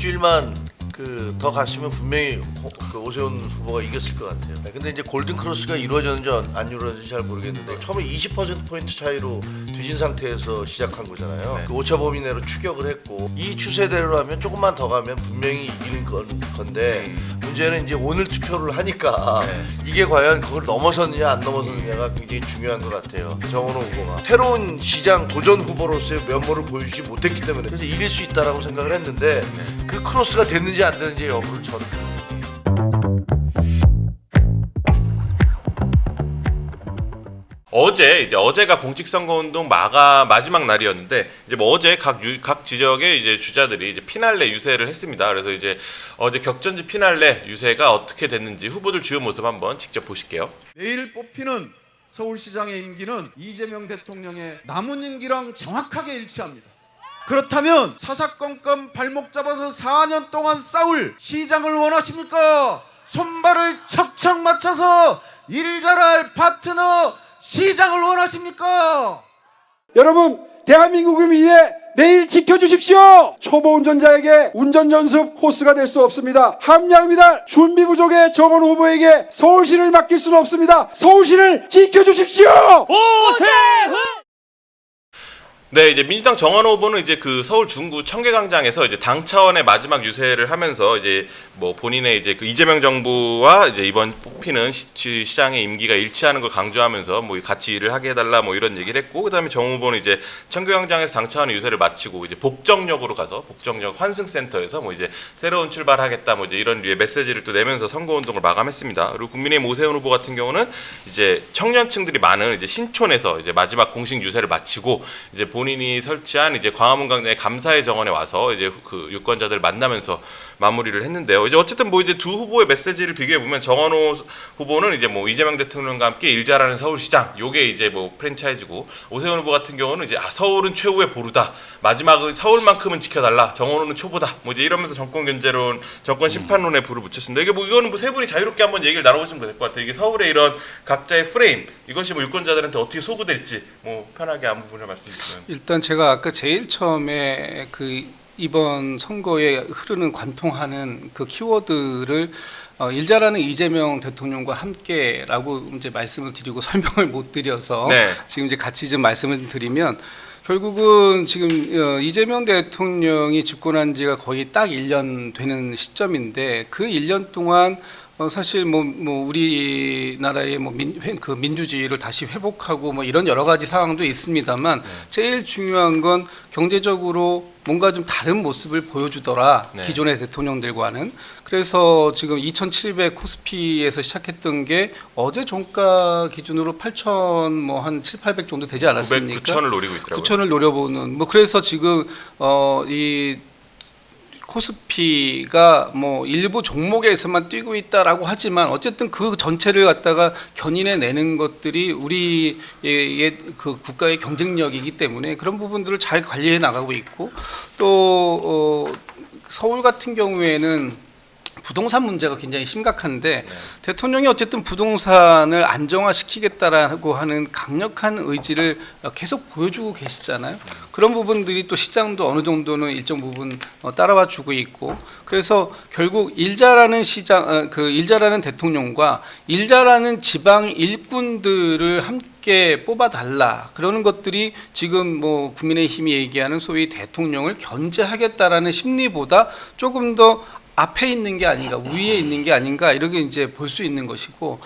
일주일만 더 갔으면 분명히 오세훈 후보가 이겼을 것 같아요. 근데 이제 골든 크로스가 이루어졌는지 안 이루어졌는지 잘 모르겠는데 처음에 20%포인트 차이로 뒤진 상태에서 시작한 거잖아요. 네. 그 오차 범위 내로 추격을 했고 이 추세대로 하면 조금만 더 가면 분명히 이기는 건데 문제는 이제 오늘 투표를 하니까 네. 이게 과연 그걸 넘어섰느냐 안 넘어섰느냐가 굉장히 중요한 것 같아요. 정원호 후보가 새로운 시장 도전 후보로서의 면모를 보여주지 못했기 때문에 그래서 이길 수 있다라고 생각을 했는데 그 크로스가 됐는지 안 됐는지 여부를 저는 어제가 공직선거운동 마지막 날이었는데 이제 뭐 어제 각 지역의 이제 주자들이 이제 피날레 유세를 했습니다. 그래서 이제 어제 격전지 피날레 유세가 어떻게 됐는지 후보들 주요 모습 한번 직접 보실게요. 내일 뽑히는 서울시장의 임기는 이재명 대통령의 남은 임기랑 정확하게 일치합니다. 그렇다면 사사건건 발목 잡아서 4년 동안 싸울 시장을 원하십니까? 손발을 척척 맞춰서 일 잘할 파트너 시장을 원하십니까? 여러분, 대한민국의 미래 내일 지켜주십시오. 초보 운전자에게 운전 연습 코스가 될 수 없습니다. 함량입니다. 준비 부족의 정원 후보에게 서울시를 맡길 수는 없습니다. 서울시를 지켜주십시오. 오세훈! 네, 이제 민주당 정원호 후보는 이제 그 서울 중구 청계광장에서 이제 당 차원의 마지막 유세를 하면서 이제 뭐 본인의 이제 그 이재명 정부와 이제 이번 뽑히는 시장의 임기가 일치하는 걸 강조하면서 뭐 같이 일을 하게 해달라 뭐 이런 얘기를 했고, 그다음에 정 후보는 이제 청계광장에서 당 차원의 유세를 마치고 이제 복정역으로 가서 복정역 환승센터에서 뭐 이제 새로운 출발하겠다 뭐 이제 이런 류의 메시지를 또 내면서 선거운동을 마감했습니다. 그리고 국민의힘 오세훈 후보 같은 경우는 이제 청년층들이 많은 이제 신촌에서 이제 마지막 공식 유세를 마치고 이제 본인이 설치한 이제 광화문 광장의 감사의 정원에 와서 이제 그 유권자들 만나면서 마무리를 했는데요. 이제 어쨌든 뭐 이제 두 후보의 메시지를 비교해 보면 정원호 후보는 이제 뭐 이재명 대통령과 함께 일 잘하는 서울시장, 요게 이제 뭐 프랜차이즈고, 오세훈 후보 같은 경우는 이제 서울은 최후의 보루다, 마지막은 서울만큼은 지켜달라, 정원호는 초보다, 뭐 이제 이러면서 정권 견제론, 정권 심판론에 불을 붙였습니다. 이게 뭐 이거는 뭐 세 분이 자유롭게 한번 얘기를 나눠보시면 될 것 같아요. 이게 서울의 이런 각자의 프레임, 이것이 뭐 유권자들한테 어떻게 소구될지 뭐 편하게 아무 분야 말씀 주시면. 일단 제가 아까 제일 처음에 그 이번 선거에 흐르는 관통하는 그 키워드를 일 잘하는 이재명 대통령과 함께라고 이제 말씀을 드리고 설명을 못 드려서 네. 지금 이제 같이 좀 말씀을 드리면 결국은 지금 이재명 대통령이 집권한 지가 거의 딱 1년 되는 시점인데 그 1년 동안 사실 뭐 우리나라의 그 민주주의를 다시 회복하고 뭐 이런 여러 가지 상황도 있습니다만 제일 중요한 건 경제적으로 뭔가 좀 다른 모습을 보여주더라. 네. 기존의 대통령들과는. 그래서 지금 2,700 코스피에서 시작했던 게 어제 종가 기준으로 8,000 뭐 한 7,800 정도 되지 않았습니까? 9,000을 노리고 있더라고요. 9,000을 노려보는 뭐 그래서 지금 이 코스피가 뭐 일부 종목에서만 뛰고 있다라고 하지만 어쨌든 그 전체를 갖다가 견인해 내는 것들이 우리의 그 국가의 경쟁력이기 때문에 그런 부분들을 잘 관리해 나가고 있고 또 서울 같은 경우에는 부동산 문제가 굉장히 심각한데 대통령이 어쨌든 부동산을 안정화시키겠다라고 하는 강력한 의지를 계속 보여주고 계시잖아요. 그런 부분들이 또 시장도 어느 정도는 일정 부분 따라와 주고 있고 그래서 결국 일 잘하는 시장, 일 잘하는 대통령과 일 잘하는 지방 일꾼들을 함께 뽑아달라 그러는 것들이 지금 뭐 국민의힘이 얘기하는 소위 대통령을 견제하겠다라는 심리보다 조금 더 앞에 있는 게 아닌가, 위에 있는 게 아닌가 이렇게 이제 볼 수 있는 것이고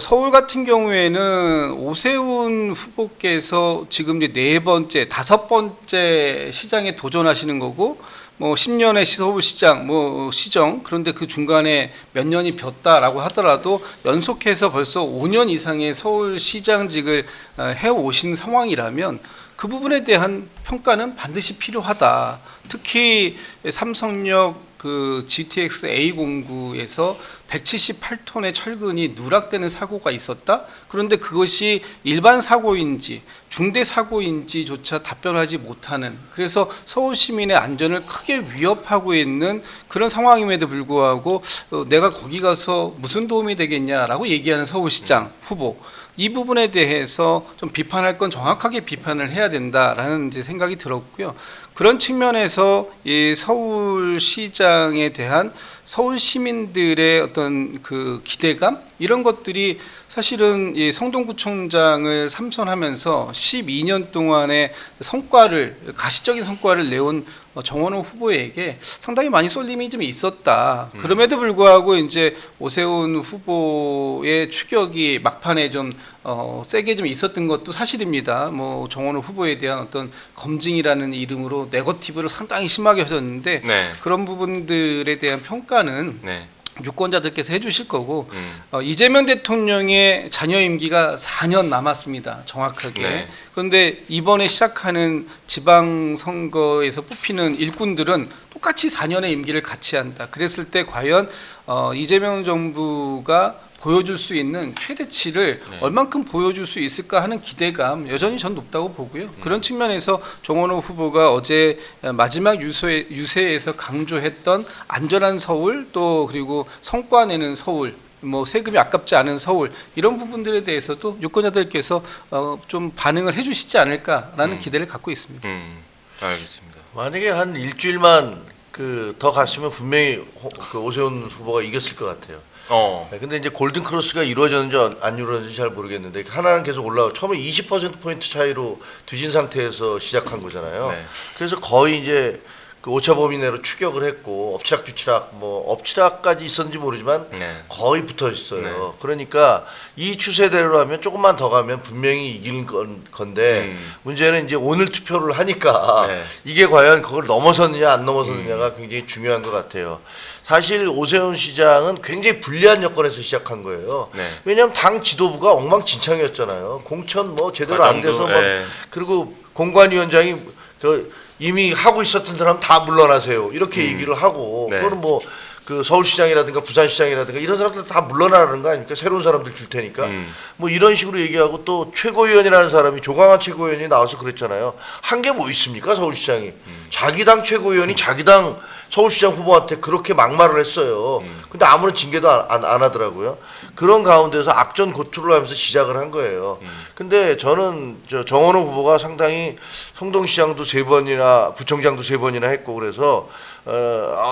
서울 같은 경우에는 오세훈 후보께서 지금 이제 4번째, 5번째 시장에 도전하시는 거고 뭐 10년의 서울시장, 뭐 시정 그런데 그 중간에 몇 년이 ቢ었다라고 하더라도 연속해서 벌써 5년 이상의 서울시장직을 해오신 상황이라면 그 부분에 대한 평가는 반드시 필요하다. 특히 삼성역 그 GTX A09에서 178톤의 철근이 누락되는 사고가 있었다. 그런데 그것이 일반 사고인지 중대 사고인지조차 답변하지 못하는 그래서 서울 시민의 안전을 크게 위협하고 있는 그런 상황임에도 불구하고 내가 거기 가서 무슨 도움이 되겠냐라고 얘기하는 서울시장 후보 이 부분에 대해서 좀 비판할 건 정확하게 비판을 해야 된다라는 이제 생각이 들었고요. 그런 측면에서 이 서울시장에 대한 서울 시민들의 어떤 그 기대감 이런 것들이 사실은 이 성동구청장을 삼선하면서 12년 동안의 성과를 가시적인 성과를 내온 정원호 후보에게 상당히 많이 쏠림이 좀 있었다. 그럼에도 불구하고 이제 오세훈 후보의 추격이 막판에 좀 세게 좀 있었던 것도 사실입니다. 뭐 정원호 후보에 대한 어떤 검증이라는 이름으로 네거티브를 상당히 심하게 하셨는데 네. 그런 부분들에 대한 평가는 네. 유권자들께서 해주실 거고 이재명 대통령의 자녀 임기가 4년 남았습니다. 정확하게. 네. 그런데 이번에 시작하는 지방선거에서 뽑히는 일꾼들은 똑같이 4년의 임기를 같이 한다. 그랬을 때 과연 이재명 정부가 보여줄 수 있는 최대치를 얼만큼 보여줄 수 있을까 하는 기대감 여전히 전 높다고 보고요. 그런 측면에서 정원호 후보가 어제 마지막 유세에서 강조했던 안전한 서울 또 그리고 성과 내는 서울 뭐 세금이 아깝지 않은 서울 이런 부분들에 대해서도 유권자들께서 좀 반응을 해주시지 않을까라는 기대를 갖고 있습니다. 알겠습니다. 만약에 한 일주일만 더 갔으면 분명히 그 오세훈 후보가 이겼을 것 같아요. 네, 근데 이제 골든 크로스가 이루어졌는지 안 이루어졌는지 잘 모르겠는데 하나는 계속 올라가 처음에 20%포인트 차이로 뒤진 상태에서 시작한 거잖아요. 네. 그래서 거의 이제 그 오차 범위 내로 추격을 했고 엎치락뒤치락 뭐 엎치락까지 있었는지 모르지만 네. 거의 붙어 있어요. 그러니까 이 추세대로라면 조금만 더 가면 분명히 이기는 건데 문제는 이제 오늘 투표를 하니까 네. 이게 과연 그걸 넘어섰느냐 안 넘어섰느냐가 굉장히 중요한 것 같아요. 사실 오세훈 시장은 굉장히 불리한 여건에서 시작한 거예요. 네. 왜냐하면 당 지도부가 엉망진창이었잖아요. 공천 뭐 제대로 안 돼서 뭐 네. 그리고 공관위원장이 이미 하고 있었던 사람 다 물러나세요. 이렇게 얘기를 하고 네. 그거는 뭐 그 서울시장이라든가 부산시장이라든가 이런 사람들 다 물러나는 거 아닙니까? 새로운 사람들 줄 테니까 뭐 이런 식으로 얘기하고 또 최고위원이라는 사람이 조광한 최고위원이 나와서 그랬잖아요. 한 게 뭐 있습니까? 서울시장이 자기 당 최고위원이 자기 당 서울시장 후보한테 그렇게 막말을 했어요. 근데 아무런 징계도 안 하더라고요. 그런 가운데서 악전 고투를 하면서 시작을 한 거예요. 근데 저는 정원호 후보가 상당히 성동시장도 3번이나 구청장도 3번이나 했고 그래서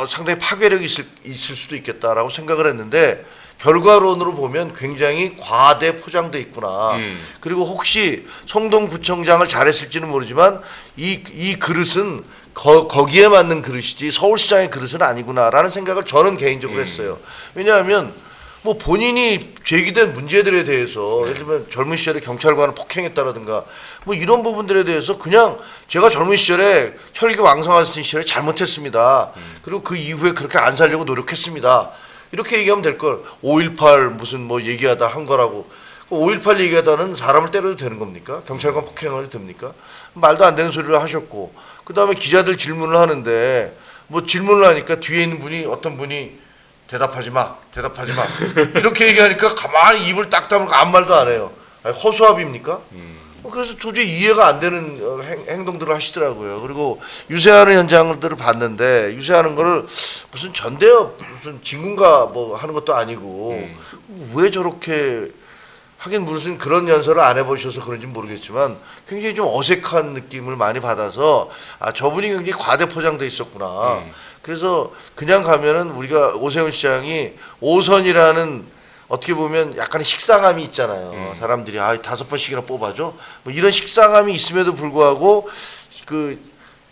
상당히 파괴력이 있을 수도 있겠다라고 생각을 했는데 결과론으로 보면 굉장히 과대 포장돼 있구나. 그리고 혹시 성동구청장을 잘했을지는 모르지만 이 그릇은 거기에 맞는 그릇이지 서울시장의 그릇은 아니구나라는 생각을 저는 개인적으로 했어요. 왜냐하면 뭐 본인이 제기된 문제들에 대해서 예를 들면 젊은 시절에 경찰관을 폭행했다라든가 뭐 이런 부분들에 대해서 그냥 제가 젊은 시절에 혈기 왕성하던 시절에 잘못했습니다. 그리고 그 이후에 그렇게 안 살려고 노력했습니다. 이렇게 얘기하면 될 걸 5.18 무슨 뭐 얘기하다 한 거라고 5.18 얘기하다는 사람을 때려도 되는 겁니까? 경찰관 폭행을 됩니까? 말도 안 되는 소리를 하셨고 그 다음에 기자들 질문을 하는데 뭐 질문을 하니까 뒤에 있는 분이 어떤 분이 대답하지 마 이렇게 얘기하니까 가만히 입을 딱 다물고 아무 말도 안 해요. 아니, 허수아비입니까? 그래서 도저히 이해가 안 되는 행동들을 하시더라고요. 그리고 유세하는 현장들을 봤는데 유세하는 거를 무슨 전대협 무슨 진군가 뭐 하는 것도 아니고 왜 저렇게 하긴 무슨 그런 연설을 안 해보셔서 그런지 모르겠지만 굉장히 좀 어색한 느낌을 많이 받아서 저분이 굉장히 과대 포장돼 있었구나. 그래서 그냥 가면은 우리가 오세훈 시장이 5선이라는 어떻게 보면 약간의 식상함이 있잖아요. 사람들이 5번씩이나 뽑아줘. 뭐 이런 식상함이 있음에도 불구하고 그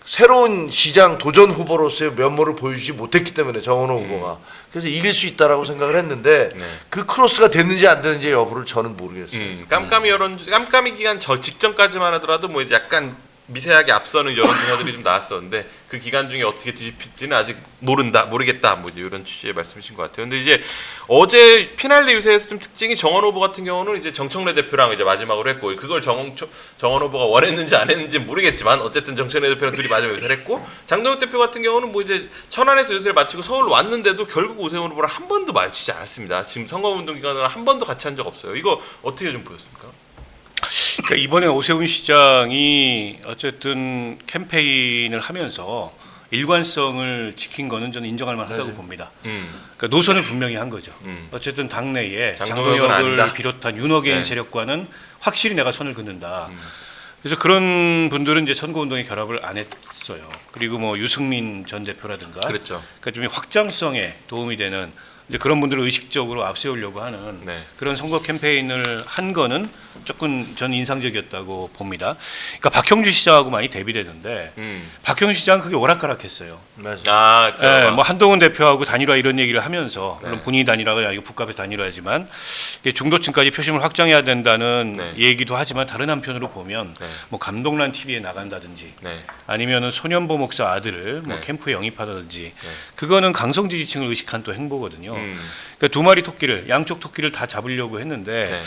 새로운 시장 도전 후보로서의 면모를 보여주지 못했기 때문에 정원호 후보가 그래서 이길 수 있다라고 생각을 했는데 그 크로스가 됐는지 안 됐는지 여부를 저는 모르겠어요. 깜깜이 기간 저 직전까지만 하더라도 뭐 이제 약간 미세하게 앞서는 여론 조사들이 좀 나왔었는데 그 기간 중에 어떻게 뒤집힐지는 아직 모르겠다 뭐 이제 이런 취지의 말씀이신 것 같아요. 근데 이제 어제 피날레 유세에서 좀 특징이 정원 후보 같은 경우는 이제 정청래 대표랑 이제 마지막으로 했고 그걸 정원 후보가 원했는지 안 했는지 모르겠지만 어쨌든 정청래 대표랑 둘이 마지막 유세를 했고 장동혁 대표 같은 경우는 뭐 이제 천안에서 유세를 마치고 서울 왔는데도 결국 오세훈 후보랑 한 번도 마주치지 않았습니다. 지금 선거운동 기간은 한 번도 같이 한 적 없어요. 이거 어떻게 좀 보였습니까? 그러니까 이번에 오세훈 시장이 어쨌든 캠페인을 하면서 일관성을 지킨 거는 저는 인정할 만하다고 봅니다. 그러니까 노선을 분명히 한 거죠. 어쨌든 당내에 장동혁은 장동혁을 아니다. 비롯한 윤호개인 네. 세력과는 확실히 내가 선을 긋는다. 그래서 그런 분들은 이제 선거운동에 결합을 안 했어요. 그리고 뭐 유승민 전 대표라든가, 그렇죠. 그러니까 좀 확장성에 도움이 되는 이제 그런 분들을 의식적으로 앞세우려고 하는 네. 그런 선거 캠페인을 한 거는 조금 전 인상적이었다고 봅니다. 그러니까 박형주 시장하고 많이 대비되는데 박형주 시장은 그게 오락가락했어요. 아, 네, 뭐 한동훈 대표하고 단일화 이런 얘기를 하면서 물론 네. 본인이 단일화가 아니고 북갑의 단일화지만 이게 중도층까지 표심을 확장해야 된다는 네. 얘기도 하지만 다른 한편으로 보면 네. 뭐 감동란 TV에 나간다든지 네. 아니면은 소년보 목사 아들을 뭐 네. 캠프에 영입하다든지 그거는 강성 지지층을 의식한 또 행보거든요. 음. 그러니까 두 마리 토끼를 양쪽 토끼를 다 잡으려고 했는데 네.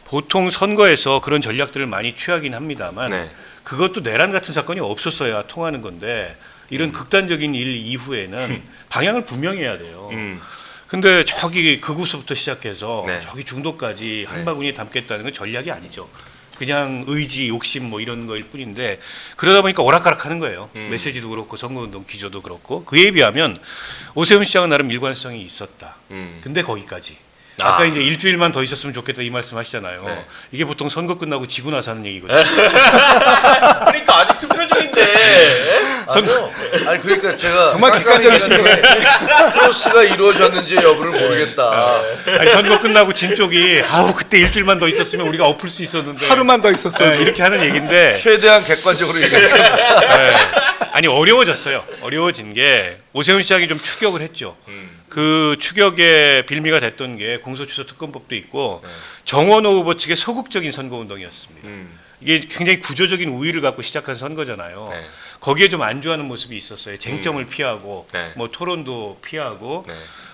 보통 선거에서 그런 전략들을 많이 취하긴 합니다만 네. 그것도 내란 같은 사건이 없었어야 통하는 건데 이런 극단적인 일 이후에는 방향을 분명히 해야 돼요. 근데 저기 극우서부터 시작해서 네. 저기 중도까지 한 바구니에 담겠다는 건 전략이 아니죠. 그냥 의지, 욕심 뭐 이런 거일 뿐인데 그러다 보니까 오락가락하는 거예요. 메시지도 그렇고 선거운동 기조도 그렇고 그에 비하면 오세훈 시장은 나름 일관성이 있었다. 근데 거기까지. 아까 이제 일주일만 더 있었으면 좋겠다 이 말씀 하시잖아요. 네. 이게 보통 선거 끝나고 지고 나서 하는 얘기거든요. 그러니까 아직 투표 중인데. 아니 그러니까 제가 정말 객관적이신 거예요. 크로스가 이루어졌는지 여부를 모르겠다. 아니, 선거 끝나고 진 쪽이 아우 그때 일주일만 더 있었으면 우리가 엎을 수 있었는데 하루만 더 있었어요. 네, 이렇게 하는 얘기인데 최대한 객관적으로 얘기해. 네. 아니 어려워졌어요. 어려워진 게 오세훈 시장이 좀 추격을 했죠. 그 추격의 빌미가 됐던 게 공소취소 특검법도 있고 정원호 후보 측의 소극적인 선거운동이었습니다. 이게 굉장히 구조적인 우위를 갖고 시작한 선거잖아요. 네. 거기에 좀 안주하는 모습이 있었어요. 쟁점을 피하고 네. 뭐 토론도 피하고 네.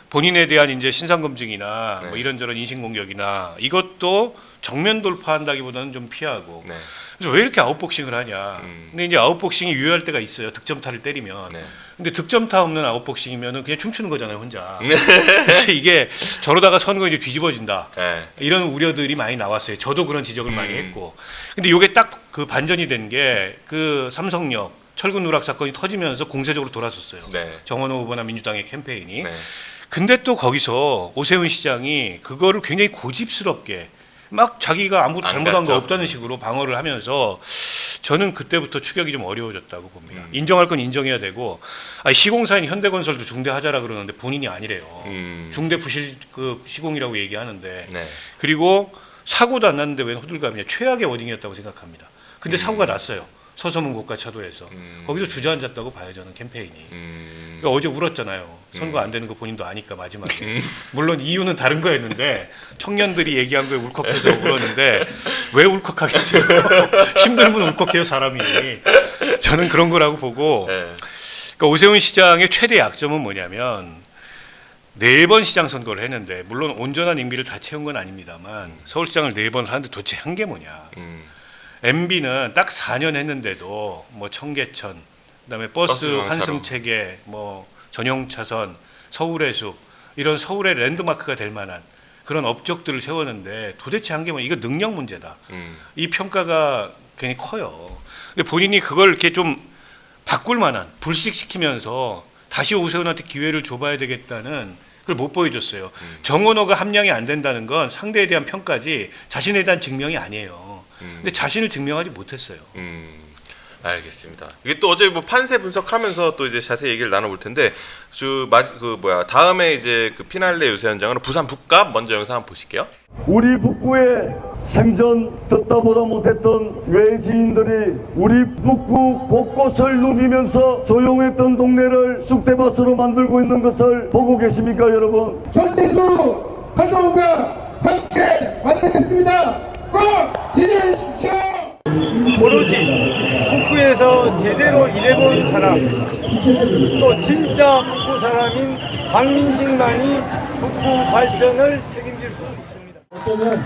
본인에 대한 이제 신상 검증이나 네. 뭐 이런저런 인신 공격이나 이것도 정면 돌파한다기보다는 좀 피하고. 네. 그래서 왜 이렇게 아웃복싱을 하냐. 근데 이제 아웃복싱이 유효할 때가 있어요. 득점타를 때리면. 네. 근데 득점타 없는 아웃복싱이면은 그냥 춤추는 거잖아요, 혼자. 그래서 이게 저러다가 선거 이제 뒤집어진다. 네. 이런 우려들이 많이 나왔어요. 저도 그런 지적을 많이 했고. 근데 이게 딱 그 반전이 된 게 그 삼성역 철근 누락 사건이 터지면서 공세적으로 돌아섰어요. 네. 정원호 후보나 민주당의 캠페인이. 네. 근데 또 거기서 오세훈 시장이 그거를 굉장히 고집스럽게 막 자기가 아무것도 안 잘못한 갔죠. 거 없다는 식으로 방어를 하면서 저는 그때부터 추격이 좀 어려워졌다고 봅니다. 인정할 건 인정해야 되고 아니, 시공사인 현대건설도 중대하자라 그러는데 본인이 아니래요. 중대 부실 그 시공이라고 얘기하는데 네. 그리고 사고도 안 났는데 왜 호들갑이냐 최악의 워딩이었다고 생각합니다. 근데 사고가 났어요. 서서문 고가차도에서 거기서 주저앉았다고 봐요 저는 캠페인이. 그러니까 어제 울었잖아요. 선거 안 되는 거 본인도 아니까 마지막에. 물론 이유는 다른 거였는데 청년들이 얘기한 거에 울컥해서 울었는데 왜 울컥하겠어요? 힘들면 울컥해요 사람이. 저는 그런 거라고 보고. 네. 그러니까 오세훈 시장의 최대 약점은 뭐냐면 4번 시장 선거를 했는데 물론 온전한 임기를 다 채운 건 아닙니다만 서울시장을 4번 하는데 도대체 한 게 뭐냐. MB는 딱 4년 했는데도 뭐 청계천, 그다음에 버스 버스 환승 체계, 뭐 전용 차선, 서울의 숲 이런 서울의 랜드마크가 될 만한 그런 업적들을 세웠는데 도대체 한 게 뭐 이거 능력 문제다. 이 평가가 굉장히 커요. 근데 본인이 그걸 이렇게 좀 바꿀 만한 불식시키면서 다시 오세훈한테 기회를 줘봐야 되겠다는 그걸 못 보여줬어요. 정원호가 함량이 안 된다는 건 상대에 대한 평가지 자신에 대한 증명이 아니에요. 근데 자신을 증명하지 못했어요. 알겠습니다. 이게 또 어제 뭐 판세 분석하면서 또 이제 자세히 얘기를 나눠볼 텐데 다음에 이제 그 피날레 유세 현장으로 부산 북갑 먼저 영상 한번 보실게요. 우리 북구의 생전 듣다 보다 못했던 외지인들이 우리 북구 곳곳을 누비면서 조용했던 동네를 쑥대밭으로 만들고 있는 것을 보고 계십니까 여러분? 전대수 한성우가 함께 만나겠습니다. 꼭 지지해 주십시오. 오로지 북구에서 제대로 일해본 사람, 또 진짜 북구 사람인 박민식만이 북구 발전을 책임질 수 있습니다. 어쩌면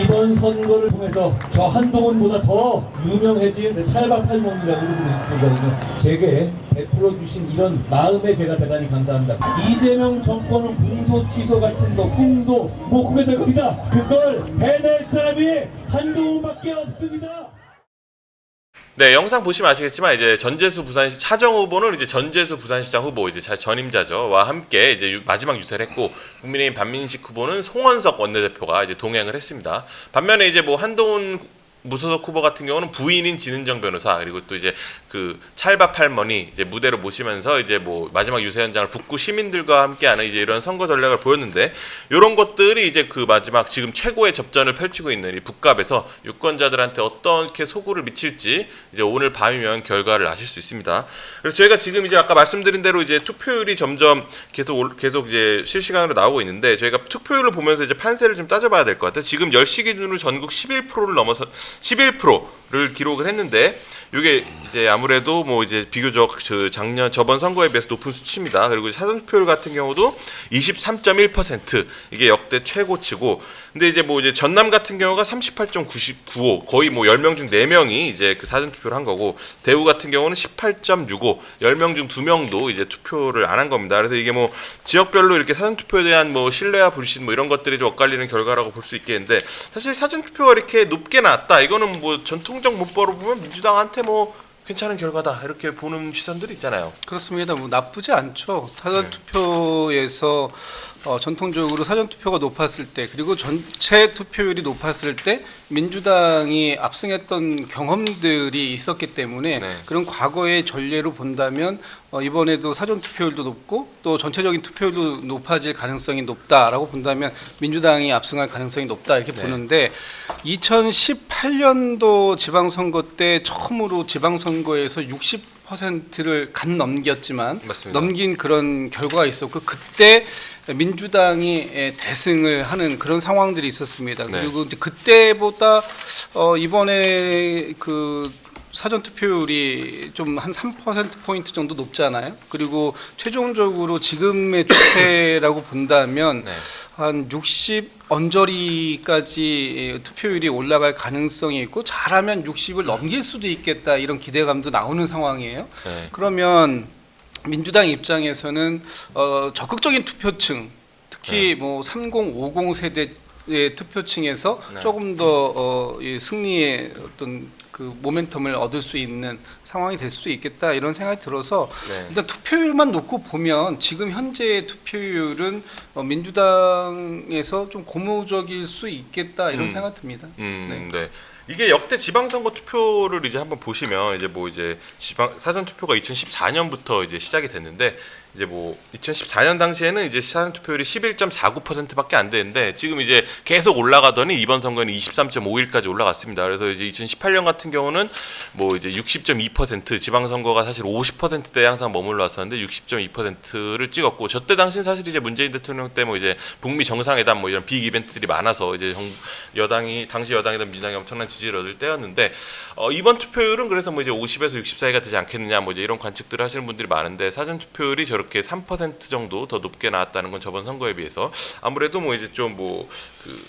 이번 선거를 통해서 저 한동훈보다 더 유명해진 살박팔몽이라고 부르거든요. 제게 베풀어 주신 이런 마음에 제가 대단히 감사합니다. 이재명 정권은 공소 취소 같은 거 꿈도 못 꾸게 될 겁니다. 그걸 해낼 사람이 한동훈밖에 없습니다. 네, 영상 보시면 아시겠지만 이제 전재수 부산시 차정 후보는 이제 전재수 부산시장 후보 이제 전임자죠와 함께 이제 마지막 유세를 했고 국민의힘 반민식 후보는 송원석 원내대표가 이제 동행을 했습니다. 반면에 이제 뭐 한동훈 무소속 후보 같은 경우는 부인인 진은정 변호사 그리고 또 이제 그 찰밥 할머니 이제 무대로 모시면서 이제 뭐 마지막 유세 현장을 북구 시민들과 함께하는 이제 이런 선거 전략을 보였는데 이런 것들이 이제 그 마지막 지금 최고의 접전을 펼치고 있는 이 북갑에서 유권자들한테 어떻게 소구를 미칠지 이제 오늘 밤이면 결과를 아실 수 있습니다. 그래서 저희가 지금 이제 아까 말씀드린 대로 이제 투표율이 점점 계속 이제 실시간으로 나오고 있는데 저희가 투표율을 보면서 이제 판세를 좀 따져봐야 될 것 같아요. 지금 10시 기준으로 전국 11%를 넘어서 11%를 기록을 했는데 이게 이제 아무래도 뭐 이제 비교적 저번 선거에 비해서 높은 수치입니다. 그리고 사전 투표율 같은 경우도 23.1% 이게 역대 최고치고 근데 이제 뭐 이제 전남 같은 경우가 38.95 거의 뭐 10명 중 4명이 이제 그 사전 투표를 한 거고 대구 같은 경우는 18.65 10명 중 2명도 이제 투표를 안 한 겁니다. 그래서 이게 뭐 지역별로 이렇게 사전 투표에 대한 뭐 신뢰와 불신 뭐 이런 것들이 좀 엇갈리는 결과라고 볼 수 있겠는데 사실 사전 투표가 이렇게 높게 나왔다 이거는 뭐 전통적 문법으로 보면 민주당한테 뭐 괜찮은 결과다 이렇게 보는 시선들이 있잖아요. 그렇습니다. 뭐 나쁘지 않죠. 사전 투표에서 전통적으로 사전 투표가 높았을 때 그리고 전체 투표율이 높았을 때 민주당이 압승했던 경험들이 있었기 때문에 그런 과거의 전례로 본다면 이번에도 사전 투표율도 높고 또 전체적인 투표율도 높아질 가능성이 높다라고 본다면 민주당이 압승할 가능성이 높다 이렇게 보는데 2018년도 지방선거 때 처음으로 지방선거에서 60%를 간 넘겼지만 맞습니다. 넘긴 그런 결과가 있었고 그때 민주당이 대승을 하는 그런 상황들이 있었습니다. 그리고 이제 그때보다 이번에 그 사전 투표율이 좀 한 3% 정도 높잖아요. 그리고 최종적으로 지금의 추세라고 본다면 한 60 언저리까지 투표율이 올라갈 가능성이 있고 잘하면 60을 넘길 수도 있겠다 이런 기대감도 나오는 상황이에요. 그러면 민주당 입장에서는 적극적인 투표층 특히 뭐 30, 50 세대의 투표층에서 조금 더 승리의 어떤 그 모멘텀을 얻을 수 있는 상황이 될 수도 있겠다 이런 생각이 들어서 일단 투표율만 놓고 보면 지금 현재의 투표율은 민주당에서 좀 고무적일 수 있겠다 이런 생각이 듭니다. 네. 이게 역대 지방선거 투표를 이제 한번 보시면 이제 뭐 이제 사전 투표가 2014년부터 이제 시작이 됐는데 이제 뭐 2014년 당시에는 이제 사전 투표율이 11.49%밖에 안 되는데 지금 이제 계속 올라가더니 이번 선거는 23.51까지 올라갔습니다. 그래서 이제 2018년 같은 경우는 뭐 이제 60.2% 지방선거가 사실 50%대에 항상 머물러 왔었는데 60.2%를 찍었고 저때 당시는 사실 이제 문재인 대통령 때 뭐 이제 북미 정상회담 뭐 이런 빅 이벤트들이 많아서 이제 당시 여당이던 민주당이 엄청난 지지를 얻을 때였는데 이번 투표율은 그래서 뭐 이제 50에서 60 사이가 되지 않겠느냐 뭐 이제 이런 관측들을 하시는 분들이 많은데 사전 투표율이 저렇게 3% 정도 더 높게 나왔다는 건 저번 선거에 비해서 아무래도 뭐 이제 좀 뭐 그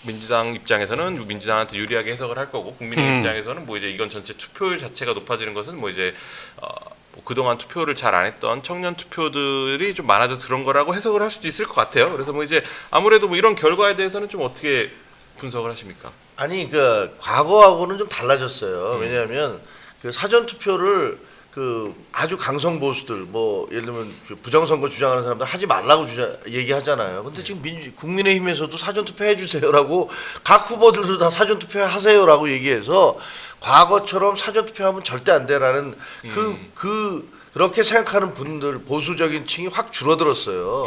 민주당 입장에서는 민주당한테 유리하게 해석을 할 거고 국민의 입장에서는 뭐 이제 이건 전체 투표율 자체가 높아지는 것은 뭐 이제 뭐 그동안 투표를 잘 안 했던 청년 투표들이 좀 많아져서 그런 거라고 해석을 할 수도 있을 것 같아요. 그래서 뭐 이제 아무래도 뭐 이런 결과에 대해서는 좀 어떻게 분석을 하십니까? 아니 그 과거하고는 좀 달라졌어요. 왜냐하면 그 사전 투표를 그 아주 강성 보수들 뭐 예를 들면 부정선거 주장하는 사람들 하지 말라고 얘기하잖아요. 근데 지금 국민의힘에서도 사전 투표 해주세요라고 각 후보들도 다 사전 투표 하세요라고 얘기해서 과거처럼 사전 투표하면 절대 안 돼라는 그렇게 생각하는 분들 보수적인 층이 확 줄어들었어요.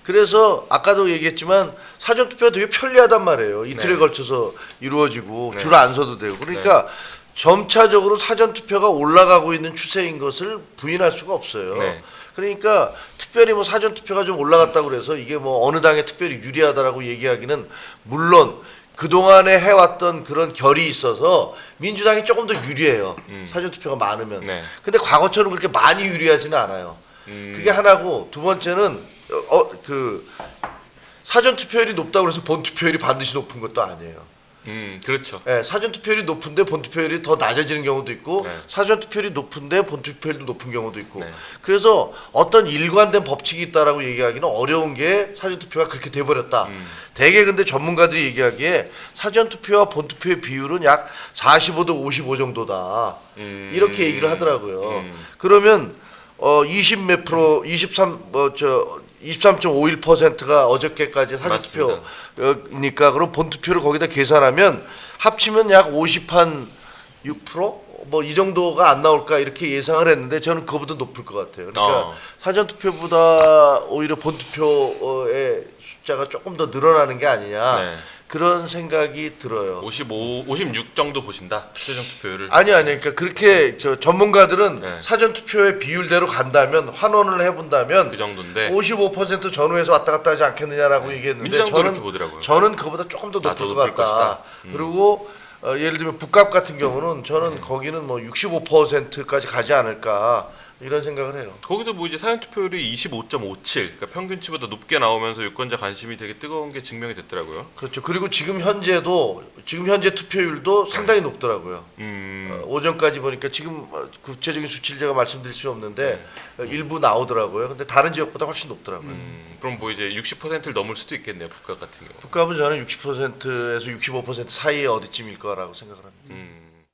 그래서 아까도 얘기했지만 사전 투표가 되게 편리하단 말이에요. 이틀에 걸쳐서 이루어지고 줄 안 서도 되고 그러니까. 점차적으로 사전투표가 올라가고 있는 추세인 것을 부인할 수가 없어요. 그러니까 특별히 뭐 사전투표가 좀 올라갔다고 그래서 이게 뭐 어느 당에 특별히 유리하다라고 얘기하기는 물론 그동안에 해왔던 그런 결이 있어서 민주당이 조금 더 유리해요. 사전투표가 많으면. 근데 과거처럼 그렇게 많이 유리하지는 않아요. 그게 하나고 두 번째는 그 사전투표율이 높다고 해서 본투표율이 반드시 높은 것도 아니에요. 그렇죠. 네, 사전 투표율이 높은데 본 투표율이 더 낮아지는 경우도 있고 사전 투표율이 높은데 본 투표율도 높은 경우도 있고 그래서 어떤 일관된 법칙이 있다라고 얘기하기는 어려운 게 사전 투표가 그렇게 돼버렸다. 대개 근데 전문가들이 얘기하기에 사전 투표와 본 투표의 비율은 약 45대 55 정도다. 이렇게 얘기를 하더라고요. 그러면 20 몇 프로, 23 23.51%가 어저께까지 맞습니다. 사전투표니까 그럼 본투표를 거기다 계산하면 합치면 약 50한 6%? 뭐 이 정도가 안 나올까 이렇게 예상을 했는데 저는 그거보다 높을 것 같아요. 그러니까 사전투표보다 오히려 본투표의 숫자가 조금 더 늘어나는 게 아니냐 네. 그런 생각이 들어요. 56 정도 보신다. 최종 투표율을. 아니요. 그러니까 그렇게 전문가들은 네. 사전투표의 비율대로 간다면 환원을 해본다면 그 정도인데 55% 전후에서 왔다 갔다 하지 않겠느냐라고 얘기했는데 민주당도 그렇게 보더라고요. 저는 그보다 조금 더 나도 높을 것 높을 같다. 것이다. 그리고 예를 들면 북값 같은 경우는 저는 거기는 뭐 65%까지 가지 않을까 이런 생각을 해요. 거기도 뭐 이제 사전 투표율이 25.57, 그러니까 평균치보다 높게 나오면서 유권자 관심이 되게 뜨거운 게 증명이 됐더라고요. 그렇죠. 그리고 지금 현재 투표율도 상당히 높더라고요. 오전까지 보니까 지금 구체적인 수치를 제가 말씀드릴 수 없는데 일부 나오더라고요. 근데 다른 지역보다 훨씬 높더라고요. 그럼 뭐 이제 60%를 넘을 수도 있겠네요. 북각 같은 경우. 북값은 저는 60%에서 65% 사이에 어디쯤일 거라고 생각을 합니다.